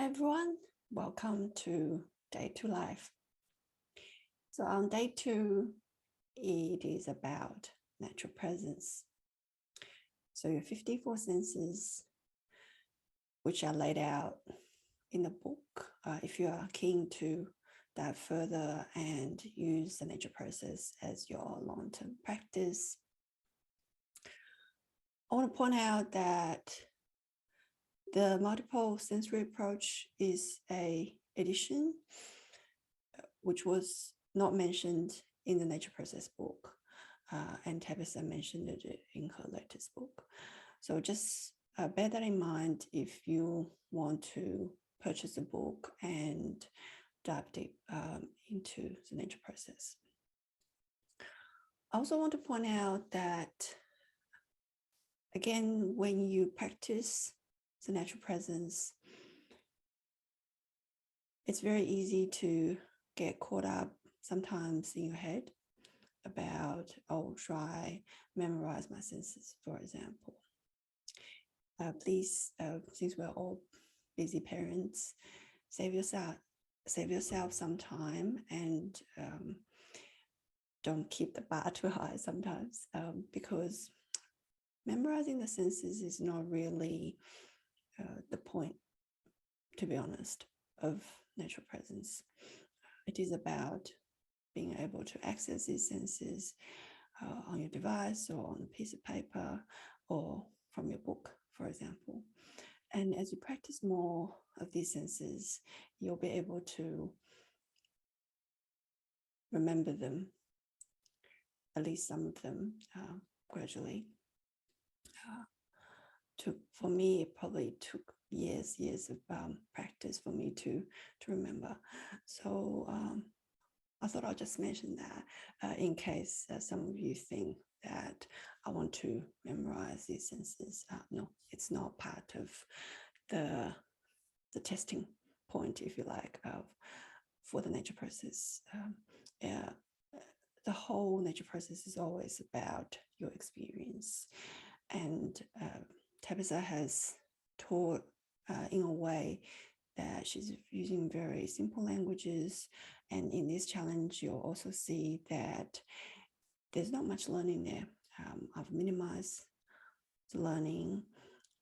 Hi everyone, welcome to Day 2 Life. So on day 2, it is about natural presence. So your 54 senses, which are laid out in the book, if you are keen to dive further and use the nature process as your long-term practice. I want to point out that the multiple sensory approach is an addition which was not mentioned in the nature process book, and Tabitha mentioned it in her latest book. So just bear that in mind if you want to purchase a book and dive deep into the nature process. I also want to point out that, again, when you practice the natural presence, it's very easy to get caught up sometimes in your head about, oh, should I memorize my senses, for example. Please, since we're all busy parents, save yourself some time and don't keep the bar too high sometimes, because memorizing the senses is not really the point, to be honest, of natural presence. It is about being able to access these senses on your device or on a piece of paper or from your book, for example. And as you practice more of these senses, you'll be able to remember them, at least some of them, gradually. For me, it probably took years of practice for me to remember. So I thought I'll just mention that in case some of you think that I want to memorize these senses. No, it's not part of the testing point, if you like, for the nature process. The whole nature process is always about your experience. And Tabitha has taught in a way that she's using very simple languages. And in this challenge, you'll also see that there's not much learning there. I've minimized the learning,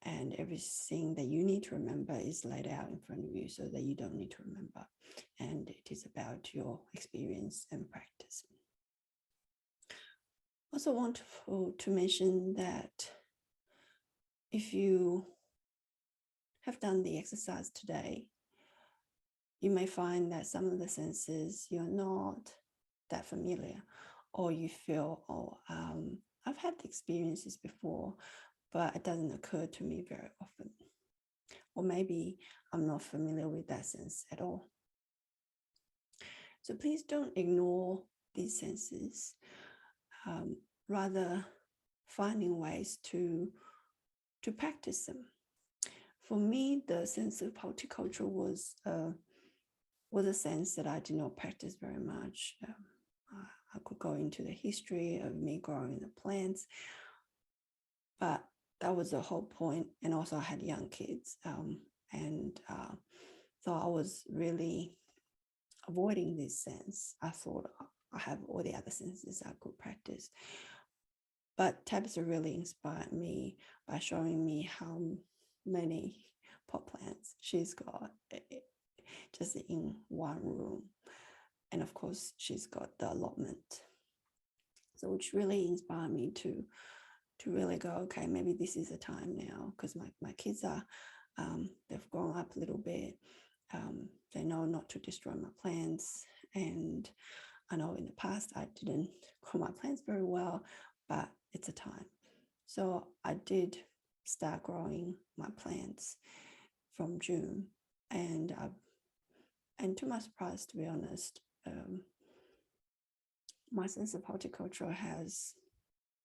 and everything that you need to remember is laid out in front of you so that you don't need to remember. And it is about your experience and practice. Also want to mention that if you have done the exercise today, you may find that some of the senses you're not that familiar, or you feel, I've had the experiences before, but it doesn't occur to me very often. Or maybe I'm not familiar with that sense at all. So please don't ignore these senses, rather finding ways to practice them. For me, the sense of horticulture was a sense that I did not practice very much. I could go into the history of me growing the plants, but that was the whole point. And also I had young kids, so I was really avoiding this sense. I thought I have all the other senses I could practice. But Tabitha really inspired me by showing me how many pot plants she's got just in one room. And of course, she's got the allotment. So which really inspired me to really go, okay, maybe this is the time now, because my kids are, they've grown up a little bit. They know not to destroy my plants. And I know in the past I didn't grow my plants very well, but it's a time. So I did start growing my plants from June. And to my surprise, to be honest, my sense of horticulture has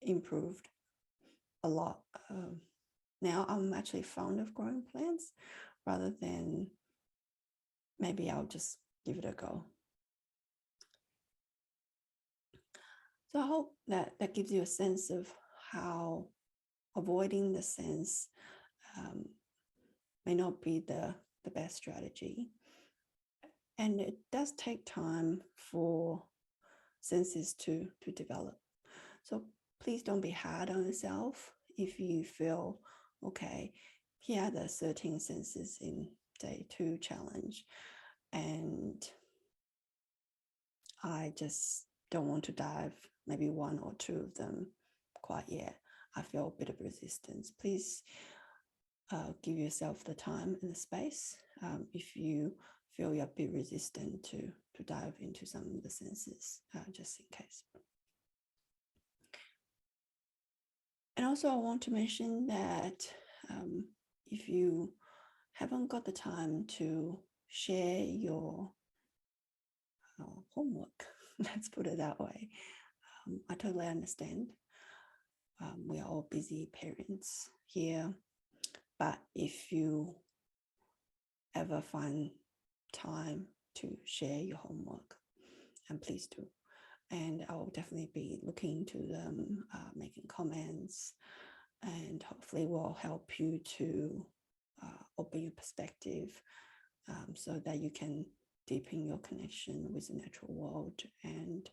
improved a lot. Now I'm actually fond of growing plants rather than maybe I'll just give it a go. So I hope that gives you a sense of how avoiding the sense may not be the the best strategy. And it does take time for senses to develop. So please don't be hard on yourself if you feel, okay, here are the 13 senses in day 2 challenge, and I just don't want to dive maybe 1 or 2 of them quite yet. I feel a bit of resistance. Please give yourself the time and the space if you feel you're a bit resistant to dive into some of the senses, just in case. And also I want to mention that if you haven't got the time to share your homework, let's put it that way, I totally understand. We are all busy parents here, but if you ever find time to share your homework, and please do. And I'll definitely be looking into them, making comments, and hopefully will help you to open your perspective so that you can deepen your connection with the natural world and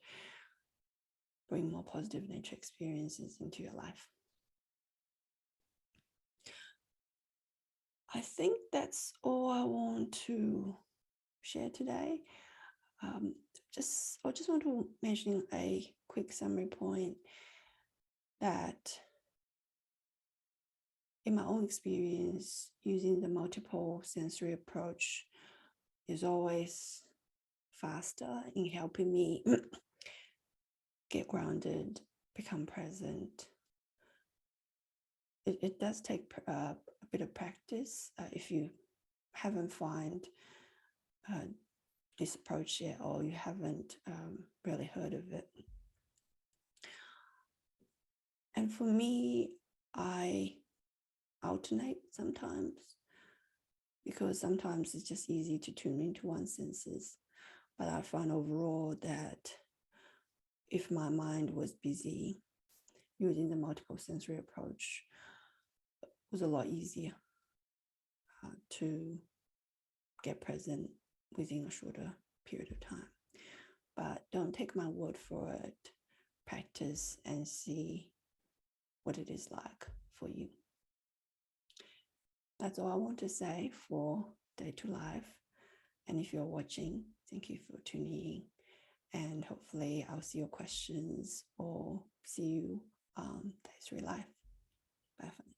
bring more positive nature experiences into your life. I think that's all I want to share today. I just want to mention a quick summary point that in my own experience, using the multiple sensory approach is always faster in helping me get grounded, become present. It does take a bit of practice if you haven't found this approach yet, or you haven't really heard of it. And for me, I alternate sometimes, because sometimes it's just easy to tune into one senses. But I find overall that if my mind was busy, using the multiple sensory approach was a lot easier to get present within a shorter period of time. But don't take my word for it. Practice and see what it is like for you. That's all I want to say for Day 2 Live. And if you're watching, thank you for tuning in. And hopefully I'll see your questions or see you Day 3 Live. Bye for now.